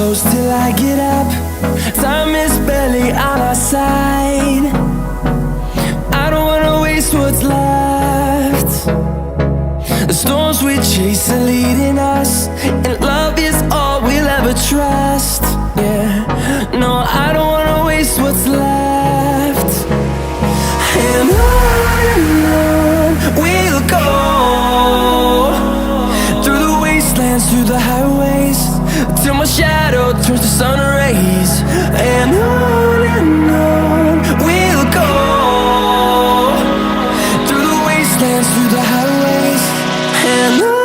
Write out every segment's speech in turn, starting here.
close till I get up. Time is barely on our side. I don't wanna waste what's left. The storms we chase are leading us, and love is all we'll ever trust. Yeah, no, I don't wanna waste what's left. And on we'll go, through the wastelands, through the highways, till my shadow turns to sun rays. And on we'll go, through the wastelands, through the highways, and on.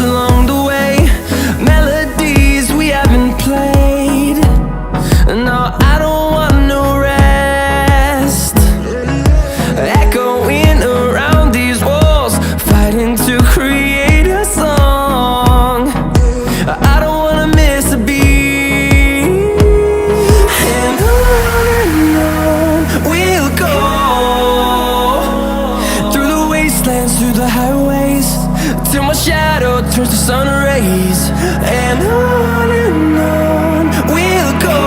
Along the way, melodies we haven't played. No, I don't want no rest. Echoing around these walls, fighting to create a song. I don't wanna miss a beat. And on we'll go, through the wastelands, through the highways, till my shadow turns to sun rays. And on we'll go,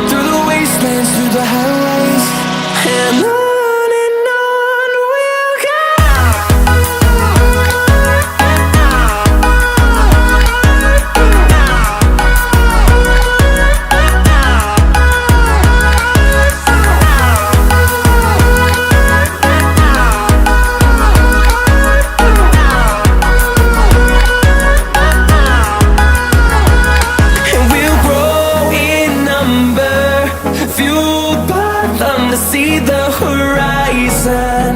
through the wastelands, through the highways, and on we'll go. See the horizon,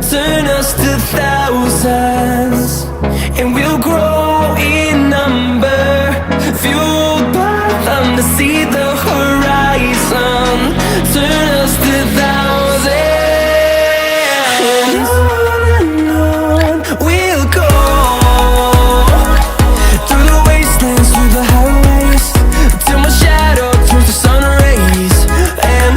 turn us to thousands, and we'll grow in number, fueled by them to see the horizon, turn us to thousands. And on we'll go, through the wastelands, through the highways, till my shadow turns to sun rays. And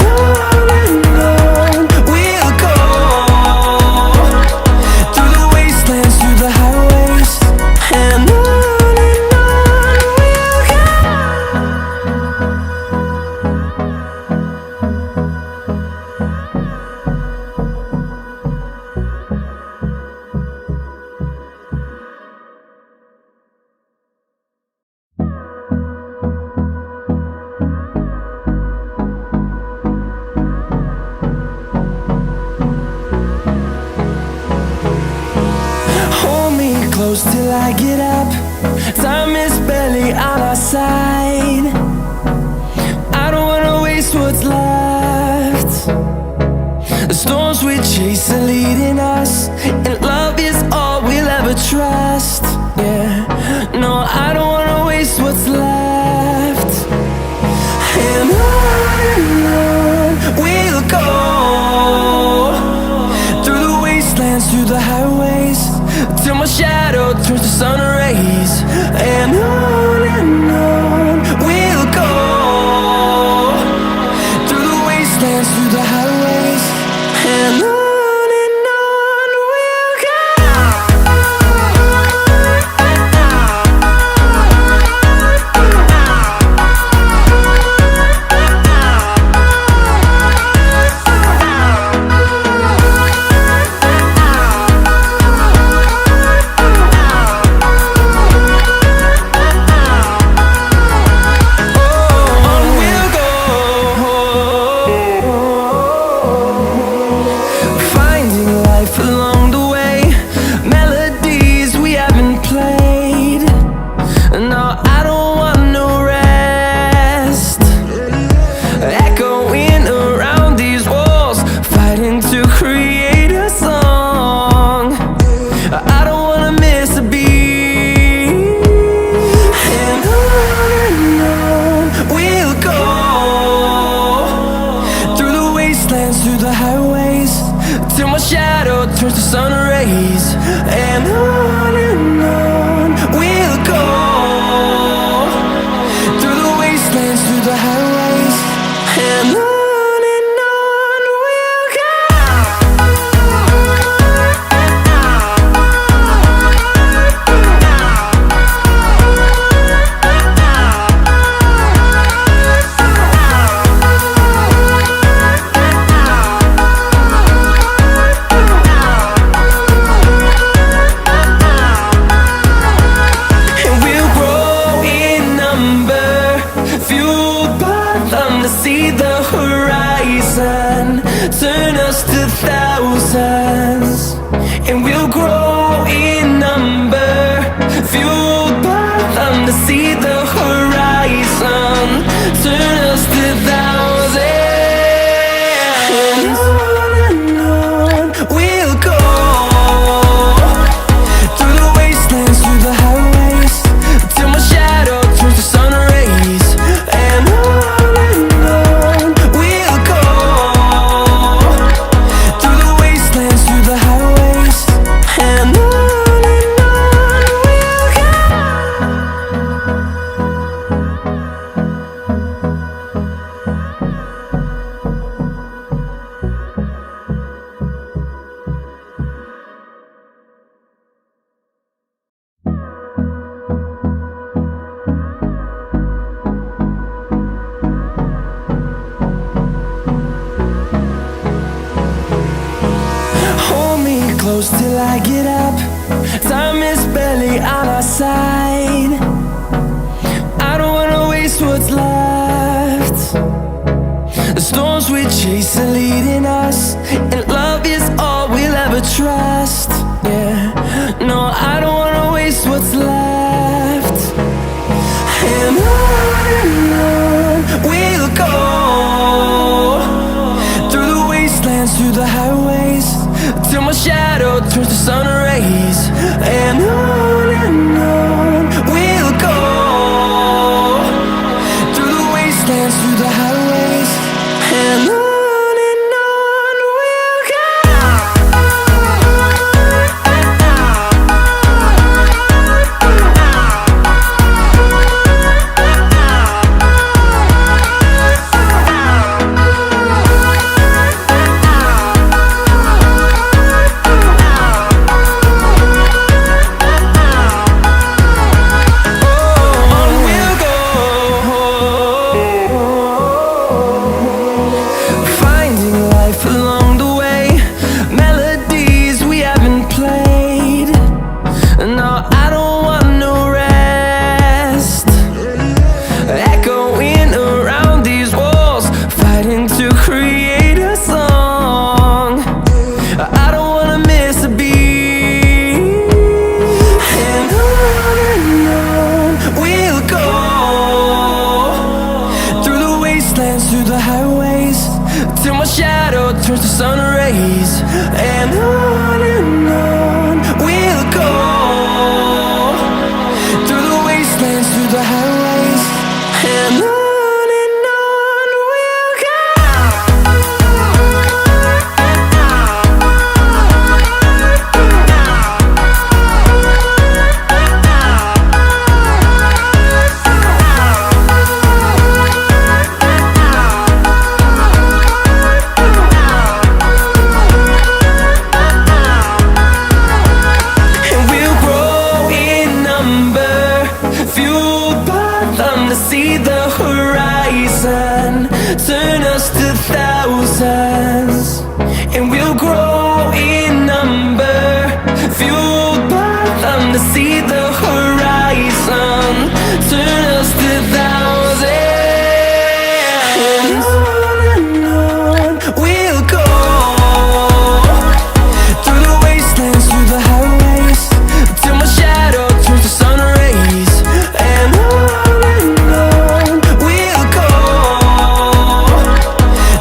close till I get up. Time is barely on our side. I don't wanna waste what's left. The storms we chase are leading us, and love is all we'll ever trust. Yeah, no, I don't wanna waste what's left. And on we'll go, through the wastelands, through the highways, till my shadow turns to sun rays. And on we'll go, through the wastelands, through the highways, and on. to see the horizon, turn us to thousands, and we'll grow in number, fueled by them to see the horizon, turn us to thousands. And on we'll go, through the wastelands, through the highways, till my shadow turns to sun rays. And on we'll go, through the wastelands, through the highways. And on we'll go. Hold me close till I get up. Time is barely on our side. I don't wanna waste what's left. The storms we chase are leading us, and love is all we'll ever trust. Yeah, no, I don't wanna waste what's left. And on we'll go, through the wastelands, through the highways, till my shadow turns to sun rays. And on we'll go, through the wastelands, through the highways. And on we'll go. Finding life along the way, melodies we haven't played. No, I don't want no rest. Echoing around these walls, fighting to create a song. I don't wanna miss a beat. And on we'll go, through the wastelands, through the highways, till my shadow turns to sun rays. And on we'll go, through the wastelands, through the highways. And on we'll go. And we'll grow in number, fueled by them to see the horizon, turn us to thousands. And we'll grow in number, fueled by them to see the horizon, turn us to thousands. And on we'll go, through the wastelands, through the highways, till my shadow turns to sun rays. And on we'll go,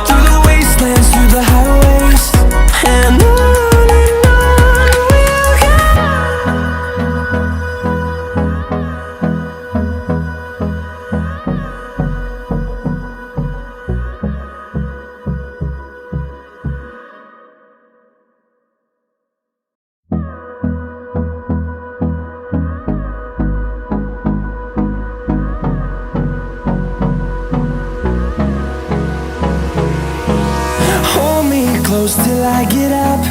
through the wastelands, through the highways. And on we'll go. Hold me close till I get up.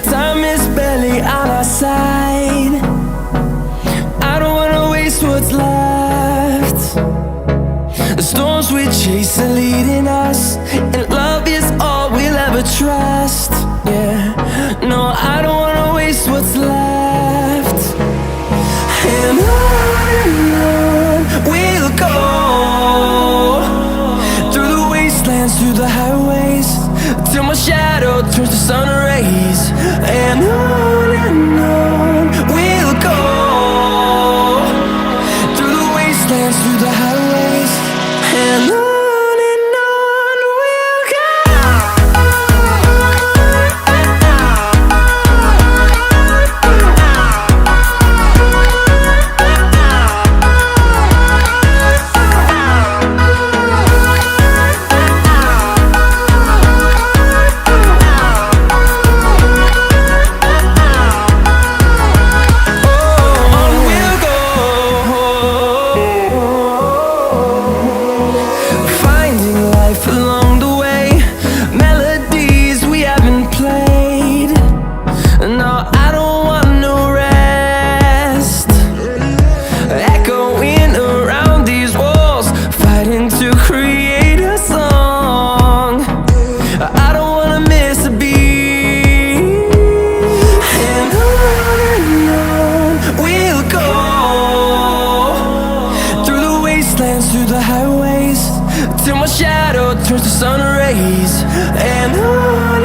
Time is barely on our side. I don't wanna waste what's left. The storms we chase are leading us, and love is all we'll ever trust. Yeah, no, I don't wanna waste what's left. And on we'll go, through the through the highways, till my shadow turns to sun rays. And on we'll go, through the wastelands, through the highways. And on we'll go. Along the way, melodies we haven't played. No, I don't want no rest, echoing around these walls, fighting to create a song. I don't wanna miss a beat. And on we'll go, through the wastelands, through the highways, till my shadow turns to sun rays. And on